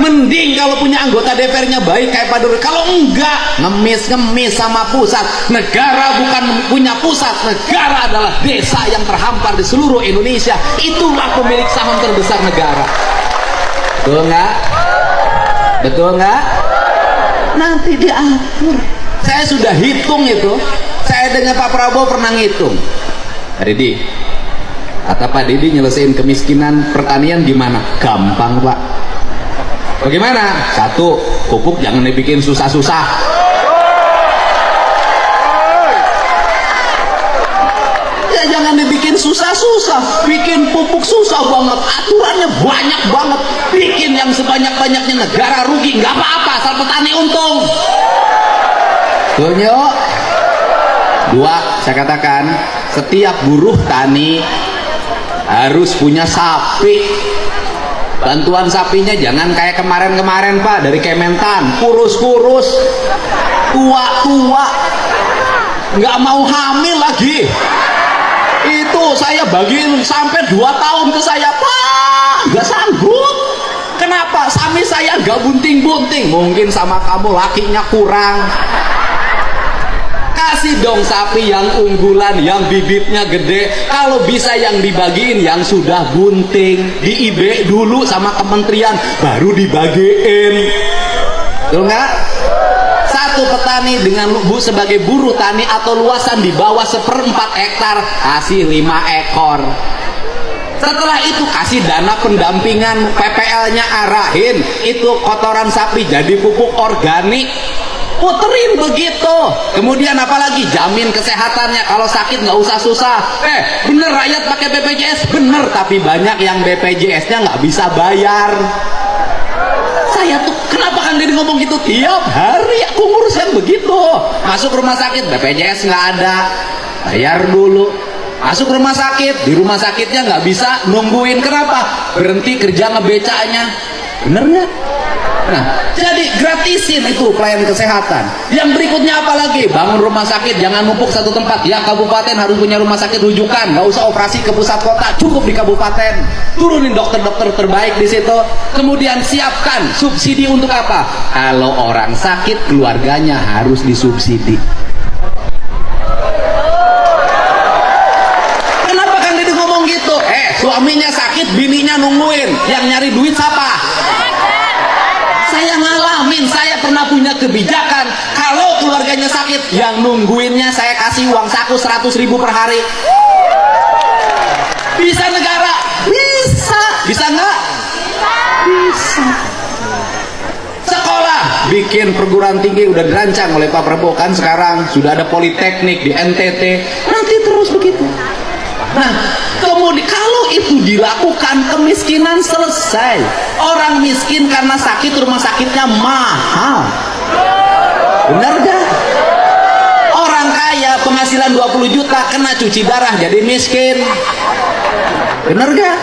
mending kalau punya anggota DPR-nya baik kayak Pak Dur. Kalau enggak, ngemis sama pusat. Negara bukan punya pusat, negara adalah desa yang terhampar di seluruh Indonesia. Itulah pemilik saham terbesar negara. Betul nggak? Betul nggak? Nanti diatur. Saya sudah hitung itu. Saya dengan Pak Prabowo pernah ngitung. Pak Didi, kata Pak Didi, nyelesain kemiskinan pertanian gimana? Gampang, Pak. Bagaimana? Satu, pupuk jangan dibikin susah-susah. Ya jangan dibikin susah-susah. Bikin pupuk susah banget, aturannya banyak banget. Bikin yang sebanyak-banyaknya, negara rugi, nggak apa-apa, asal petani untung. Betul yuk. Dua, saya katakan setiap buruh tani harus punya sapi. Bantuan sapinya jangan kayak kemarin-kemarin Pak, dari Kementan, kurus-kurus, tua-tua, nggak mau hamil lagi. Itu saya bagiin sampai 2 tahun ke saya, Pak, nggak sanggup. Kenapa? Sapi saya nggak bunting-bunting. Mungkin sama kamu lakinya kurang. Kasih dong sapi yang unggulan, yang bibitnya gede. Kalau bisa yang dibagiin yang sudah bunting, di IB dulu sama kementerian, baru dibagiin. Betul nggak? Satu petani dengan bu sebagai buruh tani atau luasan di bawah 1/4 hektar, kasih 5 ekor. Setelah itu kasih dana pendampingan, PPL-nya arahin, itu kotoran sapi jadi pupuk organik. Puterin begitu. Kemudian apalagi jamin kesehatannya, kalau sakit nggak usah susah. Bener rakyat pakai BPJS, bener, tapi banyak yang BPJS-nya nggak bisa bayar. Saya tuh kenapa Kang Deddy ngomong gitu tiap hari? Aku ngurus yang begitu. Masuk rumah sakit BPJS nggak ada, bayar dulu. Masuk rumah sakit, di rumah sakitnya nggak bisa nungguin. Kenapa? Berhenti kerja ngebecanya. Bener nggak? Nah, jadi gratisin itu pelayanan kesehatan. Yang berikutnya apa lagi? Bangun rumah sakit, jangan numpuk satu tempat. Ya, kabupaten harus punya rumah sakit rujukan, nggak usah operasi ke pusat kota, cukup di kabupaten. Turunin dokter-dokter terbaik di situ. Kemudian siapkan subsidi untuk apa? Kalau orang sakit, keluarganya harus disubsidi. Kenapa Kang Deddy ngomong gitu? Suaminya sakit, bininya nungguin. Yang nyari duit siapa? Saya ngalamin, saya pernah punya kebijakan. Kalau keluarganya sakit, yang nungguinnya saya kasih uang saku 100.000 per hari. Bisa negara? Bisa. Bisa nggak? Bisa. Sekolah, bikin perguruan tinggi udah dirancang oleh Pak Prabowo kan, sekarang sudah ada politeknik di NTT. Nanti terus begitu. Nah, kemudian kalau itu dilakukan, kemiskinan selesai. Orang miskin karena sakit, rumah sakitnya mahal. Benar gak? Orang kaya penghasilan 20 juta kena cuci darah jadi miskin. Benar gak?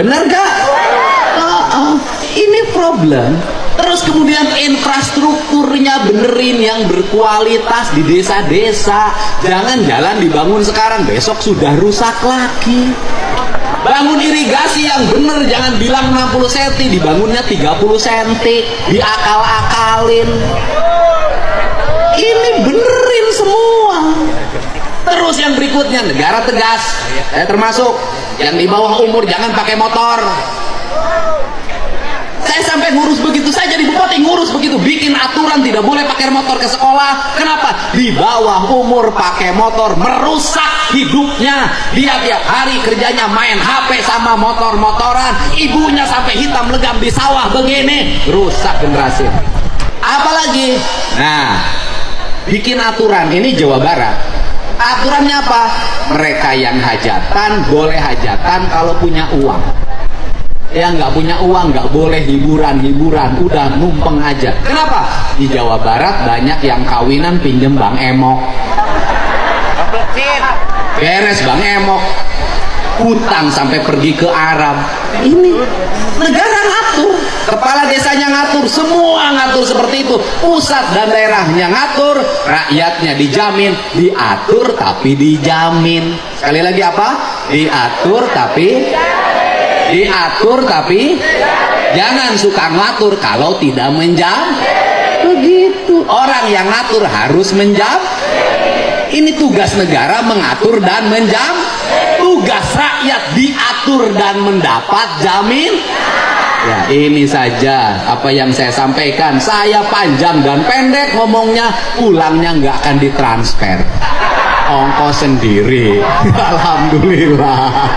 Benar gak? Ini problem. Terus kemudian infrastrukturnya benerin yang berkualitas di desa-desa. Jangan jalan dibangun sekarang, besok sudah rusak lagi. Bangun irigasi yang bener, jangan bilang 60 cm, dibangunnya 30 cm, diakal-akalin. Ini benerin semua. Terus yang berikutnya, negara tegas, termasuk yang di bawah umur jangan pakai motor. Saya sampai ngurus begitu, saya jadi bupati ngurus begitu, bikin aturan tidak boleh pakai motor ke sekolah. Kenapa? Di bawah umur pakai motor merusak hidupnya. Dia tiap hari kerjanya main HP sama motor-motoran, ibunya sampai hitam legam di sawah begini, rusak generasi. Apalagi, nah, bikin aturan ini Jawa Barat. Aturannya apa? Mereka yang hajatan boleh hajatan kalau punya uang. Yang nggak punya uang nggak boleh hiburan, udah numpeng aja. Kenapa? Di Jawa Barat banyak yang kawinan pinjem Bang Emok. Beres Bang Emok, hutang sampai pergi ke Arab. Ini negara ngatur, kepala desanya ngatur, semua ngatur seperti itu. Pusat dan daerahnya ngatur, rakyatnya dijamin, diatur tapi dijamin. Sekali lagi apa? Diatur tapi Jangan suka ngatur kalau tidak menjam. Begitu. Orang yang ngatur harus menjam. Ini tugas negara mengatur dan menjam. Tugas rakyat diatur dan mendapat jamin. Ya, ini saja apa yang saya sampaikan. Saya panjang dan pendek ngomongnya, pulangnya nggak akan ditransfer, ongkos sendiri. Alhamdulillah.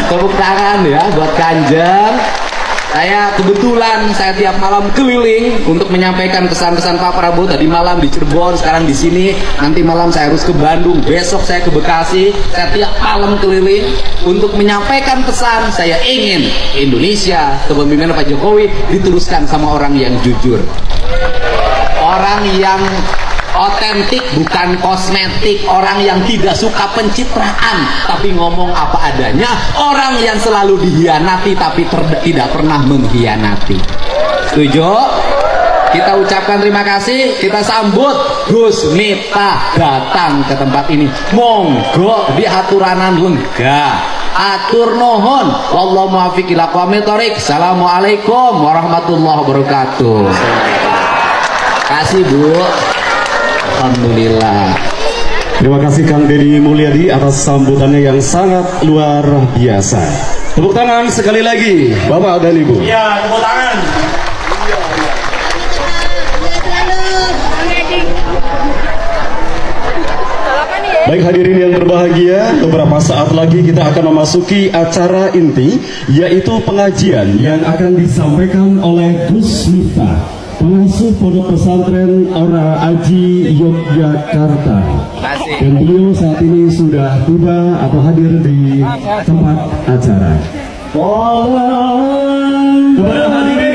Tepuk tangan ya buat Kanjeng. Saya kebetulan saya tiap malam keliling untuk menyampaikan kesan-kesan Pak Prabowo. Tadi malam di Cirebon, sekarang di sini. Nanti malam saya harus ke Bandung, besok saya ke Bekasi. Saya tiap malam keliling untuk menyampaikan pesan. Saya ingin Indonesia kepemimpinan Pak Jokowi diteruskan sama orang yang jujur, orang yang otentik, bukan kosmetik, orang yang tidak suka pencitraan tapi ngomong apa adanya, orang yang selalu dihianati tapi tidak pernah mengkhianati. Setuju? Kita ucapkan terima kasih, kita sambut Gus Miftah datang ke tempat ini. Monggo diaturanan lega. Atur nuhun, wallahu muwaffiq ila aqwamit thoriq. Assalamualaikum warahmatullahi wabarakatuh. Kasih Bu. Alhamdulillah. Terima kasih Kang Deddy Mulyadi atas sambutannya yang sangat luar biasa. Tepuk tangan sekali lagi Bapak dan Ibu. Iya, tepuk tangan. Baik hadirin yang berbahagia, beberapa saat lagi kita akan memasuki acara inti, yaitu pengajian yang akan disampaikan oleh Gus Miftah, pengasuh Pondok Pesantren Ora Aji Yogyakarta. Dan beliau saat ini sudah tiba atau hadir di tempat acara. Kepada hadirin